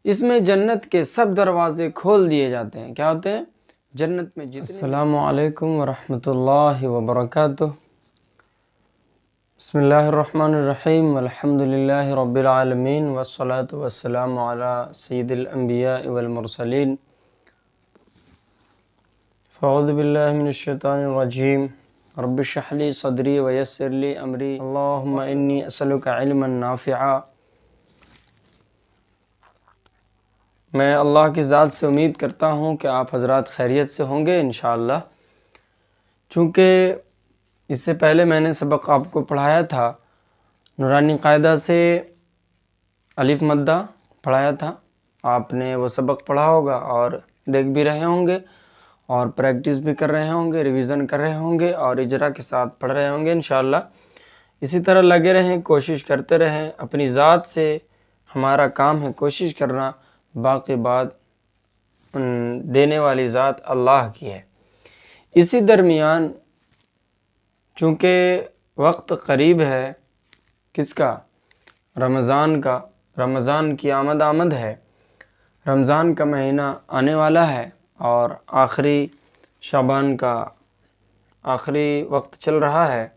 اس میں جنت کے سب دروازے کھول دیے جاتے ہیں۔ کیا ہوتے ہیں؟ جنت میں جتنے۔ السلام علیکم ورحمۃ اللہ وبرکاتہ۔ بسم اللہ الرحمن الرحیم، والحمد للہ رب العالمین، والصلاة والسلام علی سید الانبیاء والمرسلین۔ فاعوذ باللہ من الشیطان الرجیم، رب اشرح لی صدری ویسر لی امری، اللہم انی اسألک علما نافعا۔ میں اللہ کی ذات سے امید کرتا ہوں کہ آپ حضرات خیریت سے ہوں گے انشاءاللہ۔ چونکہ اس سے پہلے میں نے سبق آپ کو پڑھایا تھا، نورانی قاعدہ سے الف مدہ پڑھایا تھا، آپ نے وہ سبق پڑھا ہوگا اور دیکھ بھی رہے ہوں گے اور پریکٹس بھی کر رہے ہوں گے، ریویژن کر رہے ہوں گے اور اجرا کے ساتھ پڑھ رہے ہوں گے انشاءاللہ۔ اسی طرح لگے رہیں، کوشش کرتے رہیں، اپنی ذات سے ہمارا کام ہے کوشش کرنا، باقی بات دینے والی ذات اللہ کی ہے۔ اسی درمیان چونکہ وقت قریب ہے کس کا؟ رمضان کا، رمضان کی آمد ہے، رمضان کا مہینہ آنے والا ہے اور آخری شعبان کا آخری وقت چل رہا ہے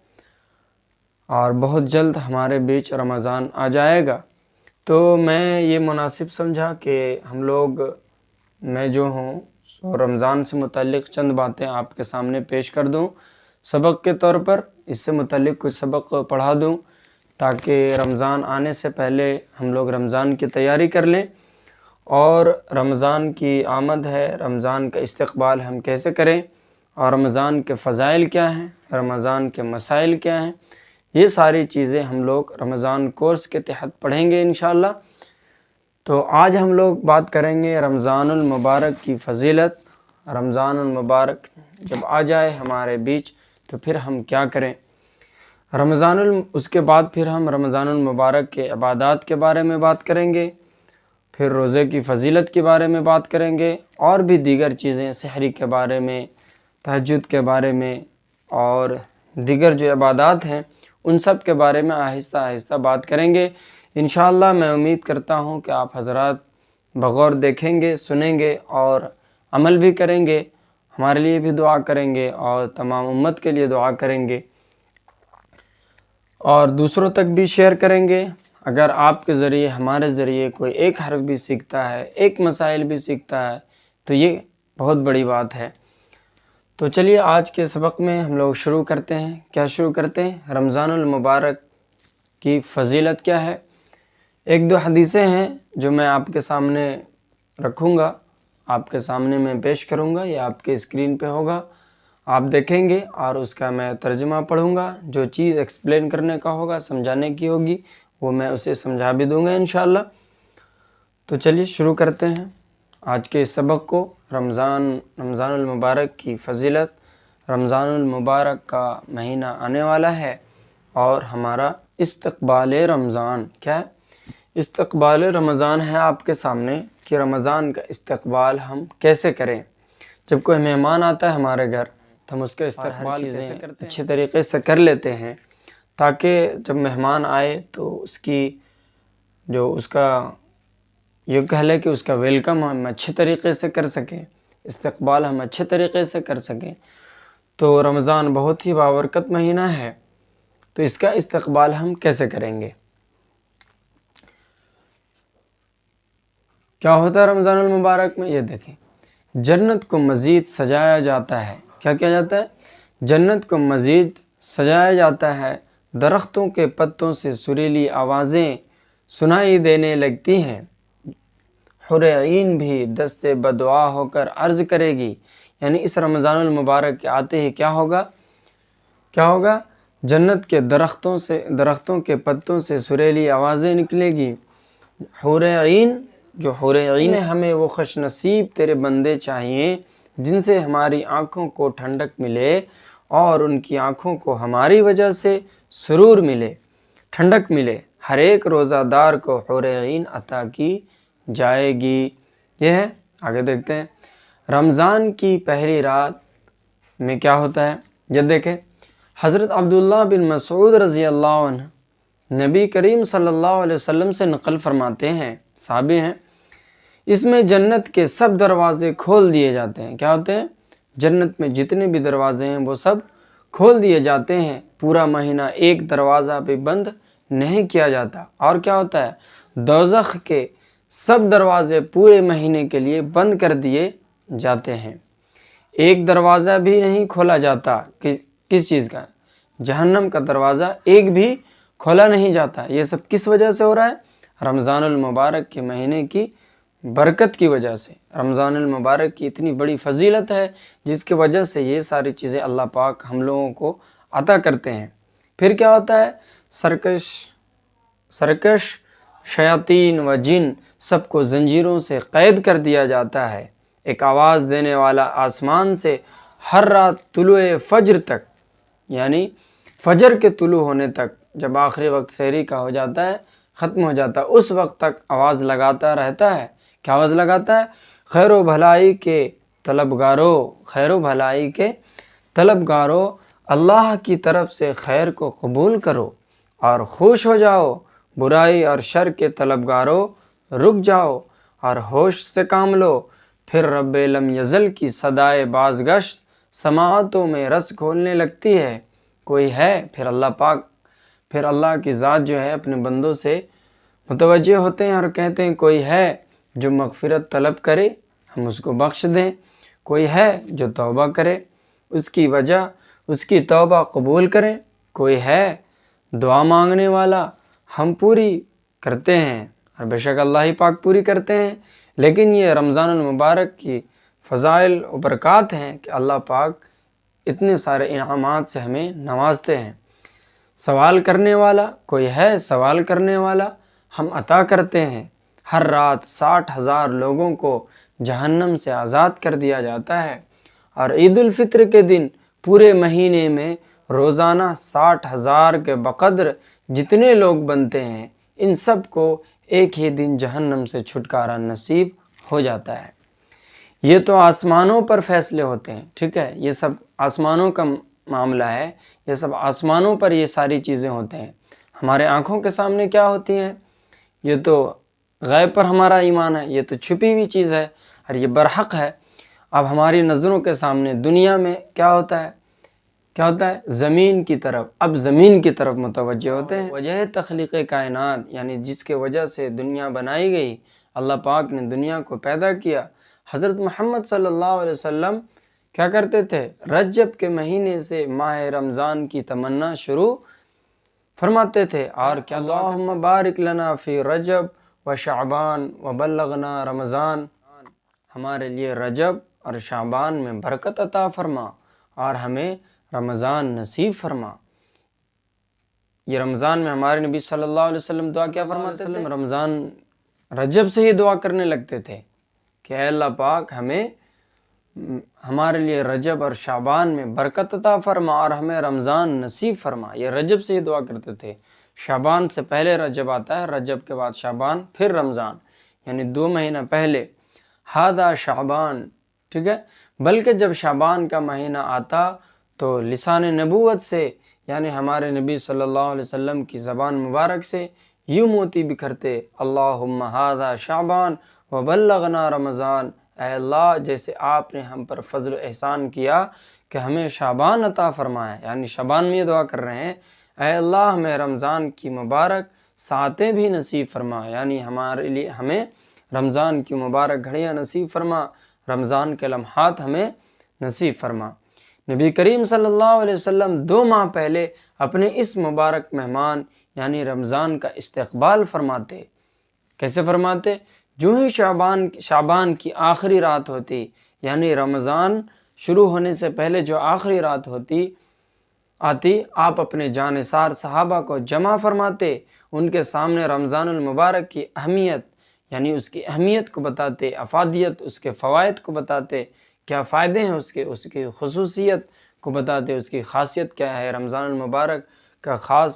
اور بہت جلد ہمارے بیچ رمضان آ جائے گا۔ تو میں یہ مناسب سمجھا کہ ہم لوگ، میں جو ہوں سو رمضان سے متعلق چند باتیں آپ کے سامنے پیش کر دوں سبق کے طور پر، اس سے متعلق کچھ سبق پڑھا دوں تاکہ رمضان آنے سے پہلے ہم لوگ رمضان کی تیاری کر لیں، اور رمضان کی آمد ہے، رمضان کا استقبال ہم کیسے کریں، اور رمضان کے فضائل کیا ہیں، رمضان کے مسائل کیا ہیں، یہ ساری چیزیں ہم لوگ رمضان کورس کے تحت پڑھیں گے انشاءاللہ۔ تو آج ہم لوگ بات کریں گے رمضان المبارک کی فضیلت۔ رمضان المبارک جب آ جائے ہمارے بیچ تو پھر ہم کیا کریں، اس کے بعد پھر ہم رمضان المبارک کے عبادات کے بارے میں بات کریں گے، پھر روزے کی فضیلت کے بارے میں بات کریں گے، اور بھی دیگر چیزیں سحری کے بارے میں، تہجد کے بارے میں اور دیگر جو عبادات ہیں ان سب کے بارے میں آہستہ آہستہ بات کریں گے انشاءاللہ۔ میں امید کرتا ہوں کہ آپ حضرات بغور دیکھیں گے، سنیں گے اور عمل بھی کریں گے، ہمارے لیے بھی دعا کریں گے اور تمام امت کے لیے دعا کریں گے اور دوسروں تک بھی شیئر کریں گے۔ اگر آپ کے ذریعے، ہمارے ذریعے کوئی ایک حرف بھی سیکھتا ہے، ایک مسائل بھی سیکھتا ہے تو یہ بہت بڑی بات ہے۔ تو چلیے آج کے سبق میں ہم لوگ شروع کرتے ہیں۔ کیا شروع کرتے ہیں؟ رمضان المبارک کی فضیلت کیا ہے۔ ایک دو حدیثیں ہیں جو میں آپ کے سامنے رکھوں گا، آپ کے سامنے میں پیش کروں گا، یہ آپ کے اسکرین پہ ہوگا، آپ دیکھیں گے اور اس کا میں ترجمہ پڑھوں گا۔ جو چیز ایکسپلین کرنے کا ہوگا، سمجھانے کی ہوگی، وہ میں اسے سمجھا بھی دوں گا انشاءاللہ۔ تو چلیے شروع کرتے ہیں آج کے اس سبق کو۔ رمضان المبارک کی فضیلت۔ رمضان المبارک کا مہینہ آنے والا ہے اور ہمارا استقبال رمضان کیا ہے؟ استقبال رمضان ہے آپ کے سامنے کہ رمضان کا استقبال ہم کیسے کریں۔ جب کوئی مہمان آتا ہے ہمارے گھر تو ہم اس کا استقبال چیزیں اچھے طریقے سے کر لیتے ہیں تاکہ جب مہمان آئے تو اس کا یہ کہہ لے کہ اس کا ویلکم ہم اچھے طریقے سے کر سکیں، استقبال ہم اچھے طریقے سے کر سکیں۔ تو رمضان بہت ہی بابرکت مہینہ ہے، تو اس کا استقبال ہم کیسے کریں گے؟ کیا ہوتا ہے رمضان المبارک میں؟ یہ دیکھیں، جنت کو مزید سجایا جاتا ہے۔ کیا کیا جاتا ہے؟ جنت کو مزید سجایا جاتا ہے، درختوں کے پتوں سے سریلی آوازیں سنائی دینے لگتی ہیں، حور عین بھی دست بدعا ہو کر عرض کرے گی۔ یعنی اس رمضان المبارک کے آتے ہی کیا ہوگا؟ جنت کے درختوں کے پتوں سے سریلی آوازیں نکلے گی۔ حور عین، جو حور عین ہے، ہمیں وہ خوش نصیب تیرے بندے چاہیے جن سے ہماری آنکھوں کو ٹھنڈک ملے اور ان کی آنکھوں کو ہماری وجہ سے سرور ملے، ٹھنڈک ملے۔ ہر ایک روزہ دار کو حور عین عطا کی جائے گی۔ یہ ہے، آگے دیکھتے ہیں۔ رمضان کی پہلی رات میں کیا ہوتا ہے؟ یہ دیکھیں، حضرت عبداللہ بن مسعود رضی اللہ عنہ نبی کریم صلی اللہ علیہ وسلم سے نقل فرماتے ہیں، صحابی ہیں، اس میں جنت کے سب دروازے کھول دیے جاتے ہیں۔ کیا ہوتے ہیں؟ جنت میں جتنے بھی دروازے ہیں وہ سب کھول دیے جاتے ہیں، پورا مہینہ ایک دروازہ بھی بند نہیں کیا جاتا۔ اور کیا ہوتا ہے؟ دوزخ کے سب دروازے پورے مہینے کے لیے بند کر دیے جاتے ہیں، ایک دروازہ بھی نہیں کھولا جاتا۔ کس چیز کا؟ جہنم کا دروازہ ایک بھی کھولا نہیں جاتا۔ یہ سب کس وجہ سے ہو رہا ہے؟ رمضان المبارک کے مہینے کی برکت کی وجہ سے۔ رمضان المبارک کی اتنی بڑی فضیلت ہے جس کی وجہ سے یہ ساری چیزیں اللہ پاک ہم لوگوں کو عطا کرتے ہیں۔ پھر کیا ہوتا ہے؟ سرکش شیاطین و جن سب کو زنجیروں سے قید کر دیا جاتا ہے۔ ایک آواز دینے والا آسمان سے ہر رات طلوع فجر تک، یعنی فجر کے طلوع ہونے تک، جب آخری وقت سحری کا ہو جاتا ہے، ختم ہو جاتا ہے، اس وقت تک آواز لگاتا رہتا ہے۔ کیا آواز لگاتا ہے؟ خیر و بھلائی کے طلبگاروں، خیر و بھلائی کے طلبگاروں، اللہ کی طرف سے خیر کو قبول کرو اور خوش ہو جاؤ، برائی اور شر کے طلبگاروں رک جاؤ اور ہوش سے کام لو۔ پھر رب لم یزل کی صدائے بازگشت سماعتوں میں رس کھولنے لگتی ہے۔ کوئی ہے؟ پھر اللہ کی ذات جو ہے اپنے بندوں سے متوجہ ہوتے ہیں اور کہتے ہیں کوئی ہے جو مغفرت طلب کرے، ہم اس کو بخش دیں۔ کوئی ہے جو توبہ کرے، اس کی وجہ اس کی توبہ قبول کریں۔ کوئی ہے دعا مانگنے والا، ہم پوری کرتے ہیں، اور بے شک اللہ ہی پاک پوری کرتے ہیں۔ لیکن یہ رمضان المبارک کی فضائل و برکات ہیں کہ اللہ پاک اتنے سارے انعامات سے ہمیں نوازتے ہیں۔ سوال کرنے والا، کوئی ہے سوال کرنے والا، ہم عطا کرتے ہیں۔ ہر رات 60,000 لوگوں کو جہنم سے آزاد کر دیا جاتا ہے، اور عید الفطر کے دن پورے مہینے میں روزانہ 60,000 کے بقدر جتنے لوگ بنتے ہیں، ان سب کو ایک ہی دن جہنم سے چھٹکارا نصیب ہو جاتا ہے۔ یہ تو آسمانوں پر فیصلے ہوتے ہیں، ٹھیک ہے، یہ سب آسمانوں کا معاملہ ہے، یہ سب آسمانوں پر یہ ساری چیزیں ہوتے ہیں۔ ہمارے آنکھوں کے سامنے کیا ہوتی ہیں؟ یہ تو غیب پر ہمارا ایمان ہے، یہ تو چھپی ہوئی چیز ہے اور یہ برحق ہے۔ اب ہماری نظروں کے سامنے دنیا میں کیا ہوتا ہے؟ کیا ہوتا ہے؟ زمین کی طرف، اب زمین کی طرف متوجہ ہوتے ہیں۔ وجہ تخلیق کائنات، یعنی جس کے وجہ سے دنیا بنائی گئی، اللہ پاک نے دنیا کو پیدا کیا۔ حضرت محمد صلی اللہ علیہ وسلم کیا کرتے تھے؟ رجب کے مہینے سے ماہ رمضان کی تمنا شروع فرماتے تھے، اور کیا اللہم بارک لنا فی رجب و شعبان و بلغنا رمضان، ہمارے لیے رجب اور شعبان میں برکت عطا فرما اور ہمیں رمضان نصیب فرما۔ یہ رمضان میں ہمارے نبی صلی اللہ علیہ وسلم دعا کیا فرماتے تھے؟ رمضان رجب سے ہی دعا کرنے لگتے تھے کہ اے اللہ پاک ہمارے لیے رجب اور شعبان میں برکت عطا فرما اور ہمیں رمضان نصیب فرما۔ یہ رجب سے ہی دعا کرتے تھے۔ شعبان سے پہلے رجب آتا ہے، رجب کے بعد شعبان، پھر رمضان، یعنی 2 مہینہ پہلے۔ ہادہ شعبان، ٹھیک ہے، بلکہ جب شعبان کا مہینہ آتا تو لسان نبوت سے، یعنی ہمارے نبی صلی اللہ علیہ وسلم کی زبان مبارک سے یوں موتی بکھرتے، اللہم ہذا شعبان وبلغنا رمضان، اے اللہ جیسے آپ نے ہم پر فضل و احسان کیا کہ ہمیں شعبان عطا فرمایا، یعنی شعبان میں یہ دعا کر رہے ہیں اے اللہ ہمیں رمضان کی مبارک ساعتیں بھی نصیب فرما، یعنی ہمارے لیے ہمیں رمضان کی مبارک گھڑیاں نصیب فرما، رمضان کے لمحات ہمیں نصیب فرما۔ نبی کریم صلی اللہ علیہ وسلم 2 ماہ پہلے اپنے اس مبارک مہمان یعنی رمضان کا استقبال فرماتے۔ کیسے فرماتے؟ جو ہی شعبان کی آخری رات ہوتی، یعنی رمضان شروع ہونے سے پہلے جو آخری رات آتی، آپ اپنے جانثار صحابہ کو جمع فرماتے، ان کے سامنے رمضان المبارک کی اہمیت، یعنی اس کی اہمیت کو بتاتے، افادیت، اس کے فوائد کو بتاتے، کیا فائدے ہیں اس کی خصوصیت کو بتاتے، اس کی خاصیت کیا ہے، رمضان المبارک کا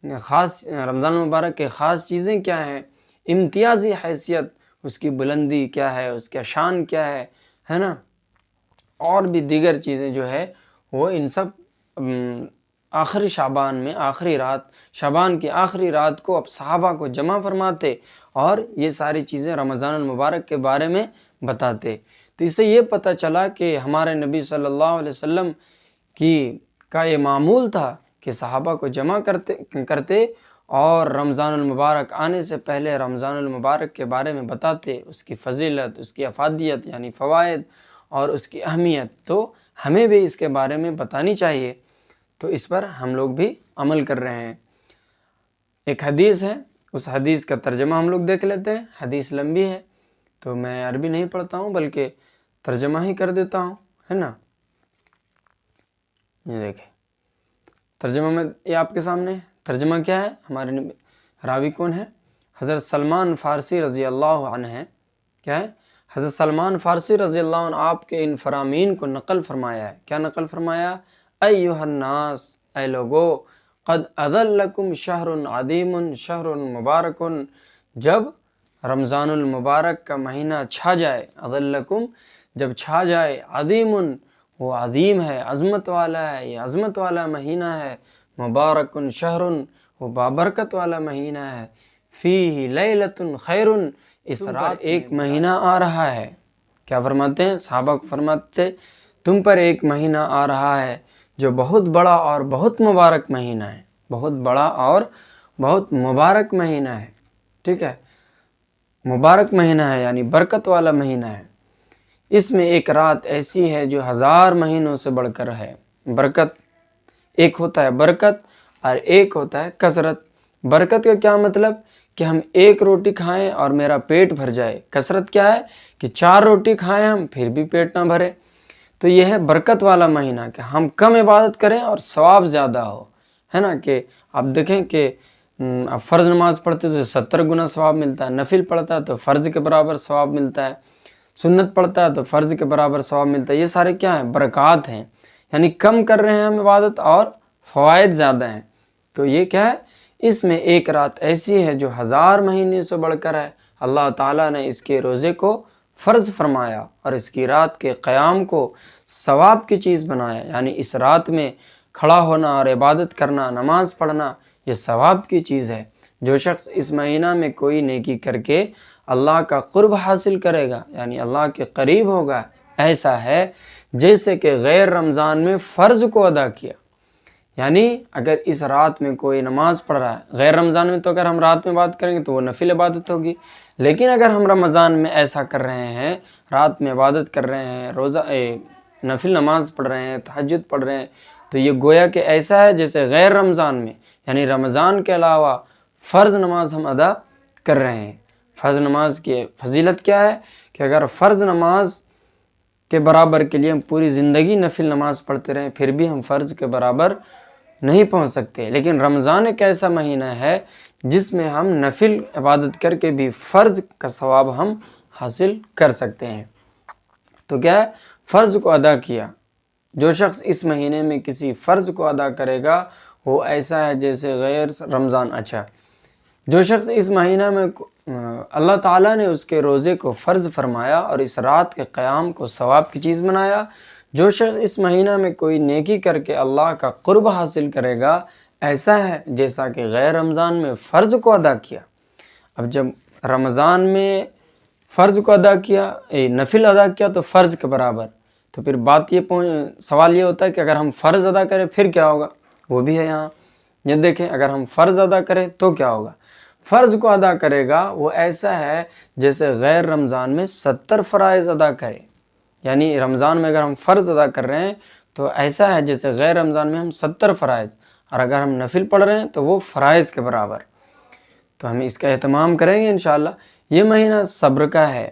رمضان المبارک کے خاص چیزیں کیا ہیں، امتیازی حیثیت، اس کی بلندی کیا ہے، اس کا شان کیا ہے نا، اور بھی دیگر چیزیں جو ہے وہ ان سب آخری شعبان میں آخری رات، شعبان کی آخری رات کو اب صحابہ کو جمع فرماتے اور یہ ساری چیزیں رمضان المبارک کے بارے میں بتاتے۔ تو اس سے یہ پتہ چلا کہ ہمارے نبی صلی اللہ علیہ وسلم کا یہ معمول تھا کہ صحابہ کو جمع کرتے اور رمضان المبارک آنے سے پہلے رمضان المبارک کے بارے میں بتاتے، اس کی فضیلت، اس کی افادیت یعنی فوائد اور اس کی اہمیت۔ تو ہمیں بھی اس کے بارے میں بتانی چاہیے، تو اس پر ہم لوگ بھی عمل کر رہے ہیں۔ ایک حدیث ہے، اس حدیث کا ترجمہ ہم لوگ دیکھ لیتے ہیں۔ حدیث لمبی ہے تو میں عربی نہیں پڑھتا ہوں بلکہ ترجمہ ہی کر دیتا ہوں، ہے نا۔ یہ دیکھیں ترجمہ میں، یہ آپ کے سامنے ہے۔ ترجمہ کیا ہے؟ ہمارے راوی کون ہے؟ حضرت سلمان فارسی رضی اللہ عنہ ہے۔ کیا ہے؟ حضرت سلمان فارسی رضی اللہ عنہ آپ کے ان فرامین کو نقل فرمایا ہے۔ کیا نقل فرمایا؟ ایھا الناس، اے لوگو، قد اذلکم شہر عظیم شہر مبارک، جب رمضان المبارک کا مہینہ چھا جائے، اذلکم جب چھا جائے، عظیم وہ عظیم ہے، عظمت والا ہے، یہ عظمت والا مہینہ ہے، مبارک شہر وہ بابرکت والا مہینہ ہے، فیہ لیلۃ خیر اس رات ایک مہینہ آ رہا ہے۔ کیا فرماتے ہیں؟ صحابہ کو فرماتے تم پر ایک مہینہ آ رہا ہے جو بہت بڑا اور بہت مبارک مہینہ ہے، بہت بڑا اور بہت مبارک مہینہ ہے، ٹھیک ہے، مبارک مہینہ ہے یعنی برکت والا مہینہ ہے۔ اس میں ایک رات ایسی ہے جو 1000 مہینوں سے بڑھ کر ہے۔ برکت، ایک ہوتا ہے برکت اور ایک ہوتا ہے کثرت۔ برکت کا کیا مطلب؟ کہ ہم ایک روٹی کھائیں اور میرا پیٹ بھر جائے۔ کثرت کیا ہے؟ کہ 4 روٹی کھائیں ہم پھر بھی پیٹ نہ بھرے۔ تو یہ ہے برکت والا مہینہ، کہ ہم کم عبادت کریں اور ثواب زیادہ ہو، ہے نا۔ کہ آپ دیکھیں کہ اب فرض نماز پڑھتے تو 70 گنا ثواب ملتا ہے، نفل پڑھتا ہے تو فرض کے برابر ثواب ملتا ہے، سنت پڑھتا ہے تو فرض کے برابر ثواب ملتا ہے۔ یہ سارے کیا ہیں؟ برکات ہیں، یعنی کم کر رہے ہیں ہم عبادت اور فوائد زیادہ ہیں۔ تو یہ کیا ہے؟ اس میں ایک رات ایسی ہے جو 1000 مہینے سے بڑھ کر ہے۔ اللہ تعالیٰ نے اس کے روزے کو فرض فرمایا اور اس کی رات کے قیام کو ثواب کی چیز بنایا، یعنی اس رات میں کھڑا ہونا اور عبادت کرنا، نماز پڑھنا، یہ ثواب کی چیز ہے۔ جو شخص اس مہینہ میں کوئی نیکی کر کے اللہ کا قرب حاصل کرے گا، یعنی اللہ کے قریب ہوگا، ایسا ہے جیسے کہ غیر رمضان میں فرض کو ادا کیا۔ یعنی اگر اس رات میں کوئی نماز پڑھ رہا ہے، غیر رمضان میں تو اگر ہم رات میں عبادت کریں گے تو وہ نفل عبادت ہوگی، لیکن اگر ہم رمضان میں ایسا کر رہے ہیں، رات میں عبادت کر رہے ہیں، روزہ نفل نماز پڑھ رہے ہیں، تہجد پڑھ رہے ہیں، تو یہ گویا کہ ایسا ہے جیسے غیر رمضان میں، یعنی رمضان کے علاوہ فرض نماز ہم ادا کر رہے ہیں۔ فرض نماز کی فضیلت کیا ہے؟ کہ اگر فرض نماز کے برابر کے لیے ہم پوری زندگی نفل نماز پڑھتے رہیں پھر بھی ہم فرض کے برابر نہیں پہنچ سکتے، لیکن رمضان ایک ایسا مہینہ ہے جس میں ہم نفل عبادت کر کے بھی فرض کا ثواب ہم حاصل کر سکتے ہیں۔ تو کیا ہے؟ فرض کو ادا کیا۔ جو شخص اس مہینے میں کسی فرض کو ادا کرے گا وہ ایسا ہے جیسے غیر رمضان۔ اچھا، جو شخص اس مہینہ میں اللہ تعالیٰ نے اس کے روزے کو فرض فرمایا اور اس رات کے قیام کو ثواب کی چیز بنایا، جو شخص اس مہینہ میں کوئی نیکی کر کے اللہ کا قرب حاصل کرے گا، ایسا ہے جیسا کہ غیر رمضان میں فرض کو ادا کیا۔ اب جب رمضان میں فرض کو ادا کیا، نفل ادا کیا تو فرض کے برابر، تو پھر سوال یہ ہوتا ہے کہ اگر ہم فرض ادا کریں پھر کیا ہوگا؟ وہ بھی ہے یہاں، یہ دیکھیں اگر ہم فرض ادا کریں تو کیا ہوگا؟ فرض کو ادا کرے گا وہ ایسا ہے جیسے غیر رمضان میں 70 فرائض ادا کرے، یعنی رمضان میں اگر ہم فرض ادا کر رہے ہیں تو ایسا ہے جیسے غیر رمضان میں ہم 70 فرائض، اور اگر ہم نفل پڑھ رہے ہیں تو وہ فرائض کے برابر۔ تو ہم اس کا اہتمام کریں گے انشاءاللہ۔ یہ مہینہ صبر کا ہے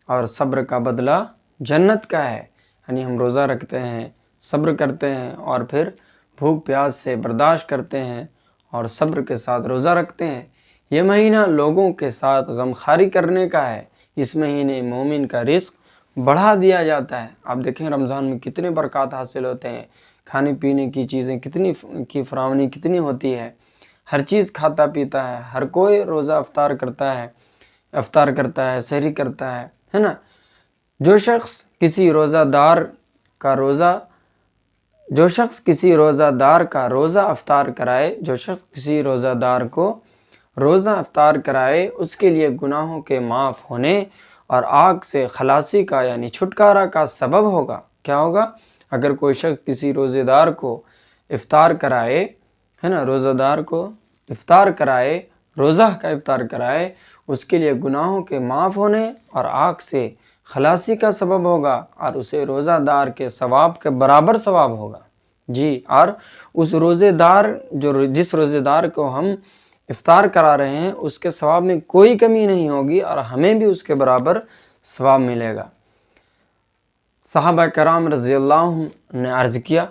اور صبر کا بدلہ جنت کا ہے، یعنی ہم روزہ رکھتے ہیں، صبر کرتے ہیں اور پھر بھوک پیاس سے برداشت کرتے ہیں اور صبر کے ساتھ روزہ رکھتے ہیں۔ یہ مہینہ لوگوں کے ساتھ غمخواری کرنے کا ہے۔ اس مہینے مومن کا رزق بڑھا دیا جاتا ہے۔ آپ دیکھیں رمضان میں کتنے برکات حاصل ہوتے ہیں، کھانے پینے کی چیزیں کتنی کی فراوانی کتنی ہوتی ہے، ہر چیز کھاتا پیتا ہے، ہر کوئی روزہ افطار کرتا ہے، سحری کرتا ہے نا۔ جو شخص کسی روزہ دار کا روزہ افطار کرائے، جو شخص کسی روزہ دار کو روزہ افطار کرائے اس کے لیے گناہوں کے معاف ہونے اور آگ سے خلاصی کا یعنی چھٹکارا کا سبب ہوگا۔ کیا ہوگا؟ اگر کوئی شخص کسی روزے دار کو افطار کرائے، ہے نا، روزہ دار کو افطار کرائے، روزہ کا افطار کرائے، اس کے لیے گناہوں کے معاف ہونے اور آگ سے خلاصی کا سبب ہوگا، اور اسے روزہ دار کے ثواب کے برابر ثواب ہوگا۔ جی، اور اس روزے دار جس روزے دار کو ہم افطار کرا رہے ہیں اس کے ثواب میں کوئی کمی نہیں ہوگی، اور ہمیں بھی اس کے برابر ثواب ملے گا۔ صحابہ کرام رضی اللہ عنہ نے عرض کیا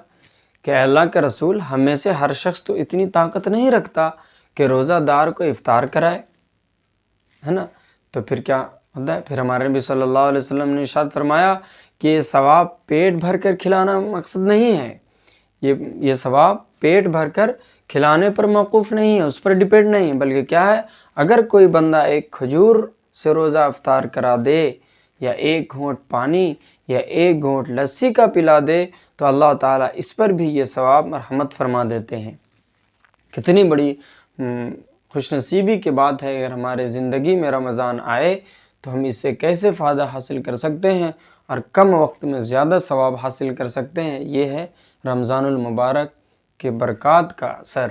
کہ اے اللہ کے رسول، ہم میں سے ہر شخص تو اتنی طاقت نہیں رکھتا کہ روزہ دار کو افطار کرائے، ہے نا، تو پھر کیا ہوتا ہے؟ پھر ہمارے نبی صلی اللہ علیہ وسلم نے ارشاد فرمایا کہ یہ ثواب پیٹ بھر کر کھلانا مقصد نہیں ہے، یہ ثواب پیٹ بھر کر کھلانے پر موقوف نہیں ہے، اس پر ڈیپینڈ نہیں ہے، بلکہ کیا ہے، اگر کوئی بندہ ایک کھجور سے روزہ افطار کرا دے، یا ایک گھونٹ پانی یا ایک گھونٹ لسی کا پلا دے، تو اللہ تعالیٰ اس پر بھی یہ ثواب مرحمت فرما دیتے ہیں۔ کتنی بڑی خوش نصیبی کی بات ہے اگر ہمارے زندگی میں رمضان آئے تو ہم اس سے کیسے فائدہ حاصل کر سکتے ہیں اور کم وقت میں زیادہ ثواب حاصل کر سکتے ہیں۔ یہ ہے رمضان المبارک کے برکات کا اثر۔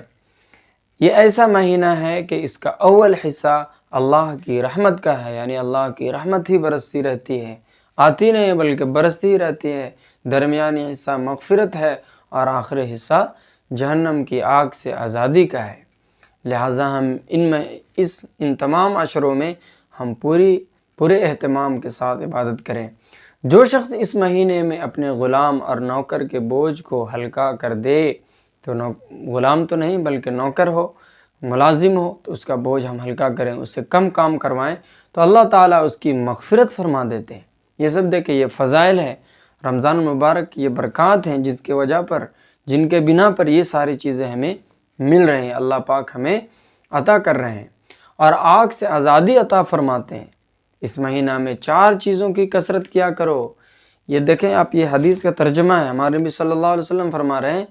یہ ایسا مہینہ ہے کہ اس کا اول حصہ اللہ کی رحمت کا ہے، یعنی اللہ کی رحمت ہی برستی رہتی ہے، آتی نہیں ہے بلکہ برستی ہی رہتی ہے۔ درمیانی حصہ مغفرت ہے اور آخری حصہ جہنم کی آگ سے آزادی کا ہے۔ لہٰذا ہم ان تمام عشروں میں ہم پورے اہتمام کے ساتھ عبادت کریں۔ جو شخص اس مہینے میں اپنے غلام اور نوکر کے بوجھ کو ہلکا کر دے، تو غلام تو نہیں بلکہ نوکر ہو، ملازم ہو، تو اس کا بوجھ ہم ہلکا کریں، اس سے کم کام کروائیں، تو اللہ تعالیٰ اس کی مغفرت فرما دیتے ہیں۔ یہ سب دیکھیں، یہ فضائل ہے رمضان المبارک، یہ برکات ہیں جس کی وجہ پر، جن کے بنا پر یہ ساری چیزیں ہمیں مل رہے ہیں، اللہ پاک ہمیں عطا کر رہے ہیں، اور آگ سے آزادی عطا فرماتے ہیں۔ اس مہینہ میں 4 چیزوں کی کثرت کیا کرو۔ یہ دیکھیں آپ، یہ حدیث کا ترجمہ ہے، ہمارے نبی صلی اللہ علیہ وسلم فرما رہے ہیں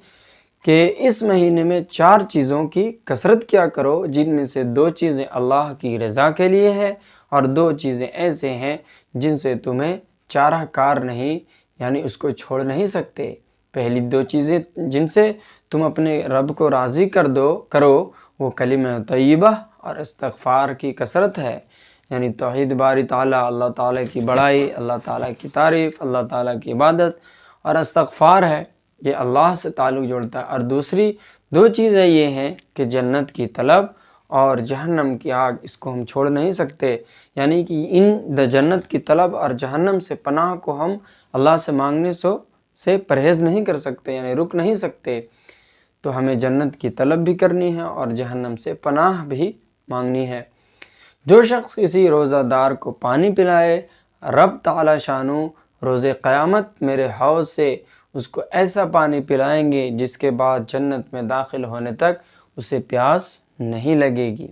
کہ اس مہینے میں 4 چیزوں کی کثرت کیا کرو، جن میں سے 2 چیزیں اللہ کی رضا کے لیے ہیں، اور 2 چیزیں ایسے ہیں جن سے تمہیں چارہ کار نہیں، یعنی اس کو چھوڑ نہیں سکتے۔ پہلی 2 چیزیں جن سے تم اپنے رب کو راضی کرو وہ کلمہ طیبہ اور استغفار کی کثرت ہے، یعنی توحید باری تعالیٰ، اللہ تعالیٰ کی بڑائی، اللہ تعالیٰ کی تعریف، اللہ تعالیٰ کی عبادت، اور استغفار ہے، یہ اللہ سے تعلق جوڑتا ہے۔ اور دوسری 2 چیزیں یہ ہیں کہ جنت کی طلب اور جہنم کی آگ، اس کو ہم چھوڑ نہیں سکتے، یعنی کہ جنت کی طلب اور جہنم سے پناہ کو ہم اللہ سے مانگنے سے پرہیز نہیں کر سکتے، یعنی رک نہیں سکتے، تو ہمیں جنت کی طلب بھی کرنی ہے اور جہنم سے پناہ بھی مانگنی ہے۔ جو شخص کسی روزہ دار کو پانی پلائے، رب تعالی شانو روز قیامت میرے حوض سے اس کو ایسا پانی پلائیں گے جس کے بعد جنت میں داخل ہونے تک اسے پیاس نہیں لگے گی۔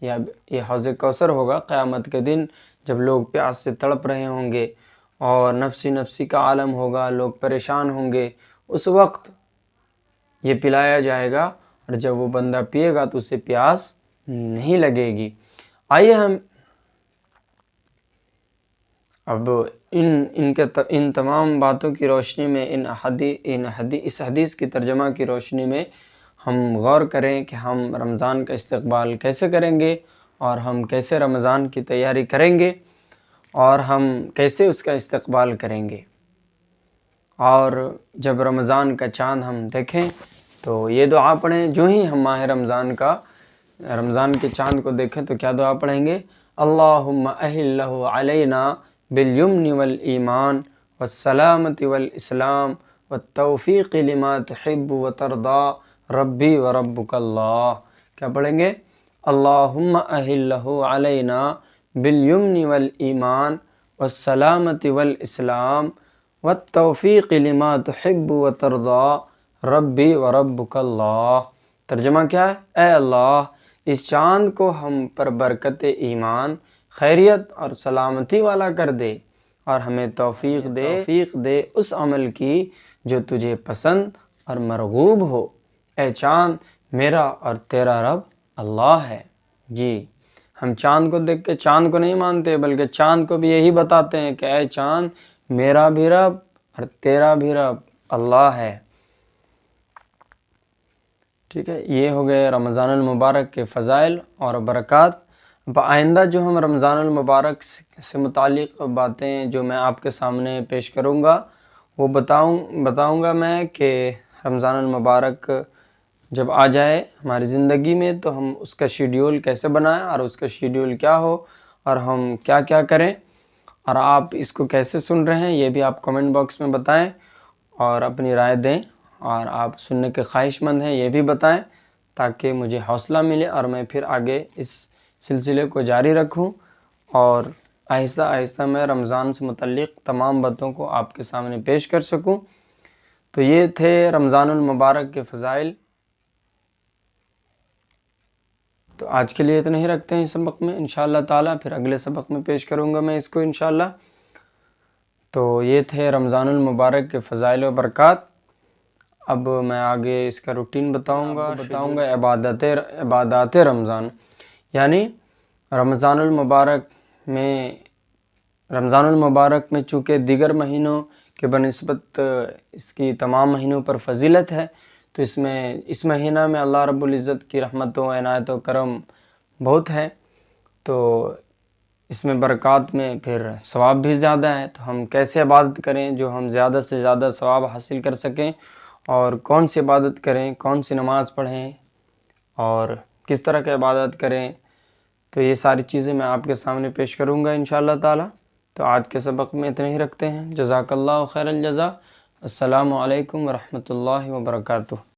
یہ حوض کوثر ہوگا قیامت کے دن، جب لوگ پیاس سے تڑپ رہے ہوں گے اور نفسی کا عالم ہوگا، لوگ پریشان ہوں گے، اس وقت یہ پلایا جائے گا، اور جب وہ بندہ پیے گا تو اسے پیاس نہیں لگے گی۔ آئیے ہم اب ان تمام باتوں کی روشنی میں، اس حدیث کی ترجمہ کی روشنی میں ہم غور کریں کہ ہم رمضان کا استقبال کیسے کریں گے، اور ہم کیسے رمضان کی تیاری کریں گے، اور ہم کیسے اس کا استقبال کریں گے۔ اور جب رمضان کا چاند ہم دیکھیں تو یہ دعا پڑھیں، جو ہی ہم ماہ رمضان کے چاند کو دیکھیں تو کیا دعا پڑھیں گے؟ اللہم اہلہ علینا بالیمن والایمان والسلامت والاسلام والتوفیق لما تحب وترضا ربی وربک اللہ۔ کیا پڑھیں گے؟ اللہم اہلہ علینا بالیمن والایمان والسلامت والاسلام والتوفیق لما تحب وترضا ربی وربک اللہ۔ ترجمہ کیا ہے؟ اے اللہ، اس چاند کو ہم پر برکت ایمان، خیریت اور سلامتی والا کر دے، اور ہمیں توفیق دے اس عمل کی جو تجھے پسند اور مرغوب ہو۔ اے چاند، میرا اور تیرا رب اللہ ہے۔ جی، ہم چاند کو دیکھ کے چاند کو نہیں مانتے، بلکہ چاند کو بھی یہی بتاتے ہیں کہ اے چاند میرا بھی رب اور تیرا بھی رب اللہ ہے۔ ٹھیک ہے، یہ ہو گئے رمضان المبارک کے فضائل اور برکات۔ آئندہ جو ہم رمضان المبارک سے متعلق باتیں جو میں آپ کے سامنے پیش کروں گا وہ بتاؤں گا میں کہ رمضان المبارک جب آ جائے ہماری زندگی میں تو ہم اس کا شیڈیول کیسے بنائیں اور اس کا شیڈیول کیا ہو اور ہم کیا کیا کریں، اور آپ اس کو کیسے سن رہے ہیں یہ بھی آپ کمنٹ باکس میں بتائیں اور اپنی رائے دیں، اور آپ سننے کے خواہش مند ہیں یہ بھی بتائیں تاکہ مجھے حوصلہ ملے اور میں پھر آگے اس سلسلے کو جاری رکھوں اور آہستہ آہستہ میں رمضان سے متعلق تمام باتوں کو آپ کے سامنے پیش کر سکوں۔ تو یہ تھے رمضان المبارک کے فضائل۔ تو آج کے لیے اتنا ہی رکھتے ہیں اس سبق میں، انشاءاللہ تعالیٰ پھر اگلے سبق میں پیش کروں گا میں اس کو انشاءاللہ۔ تو یہ تھے رمضان المبارک کے فضائل و برکات۔ اب میں آگے اس کا روٹین بتاؤں گا عبادات رمضان، یعنی رمضان المبارک میں چونکہ دیگر مہینوں کے بنسبت اس کی تمام مہینوں پر فضیلت ہے، تو اس مہینہ میں اللہ رب العزت کی رحمت و عنایت و کرم بہت ہے، تو اس میں برکات میں پھر ثواب بھی زیادہ ہے۔ تو ہم کیسے عبادت کریں جو ہم زیادہ سے زیادہ ثواب حاصل کر سکیں، اور کون سی عبادت کریں، کون سی نماز پڑھیں اور کس طرح کی عبادت کریں، تو یہ ساری چیزیں میں آپ کے سامنے پیش کروں گا انشاءاللہ تعالی۔ تو آج کے سبق میں اتنے ہی رکھتے ہیں۔ جزاک اللہ خیر الجزا۔ السلام علیکم ورحمۃ اللہ وبرکاتہ۔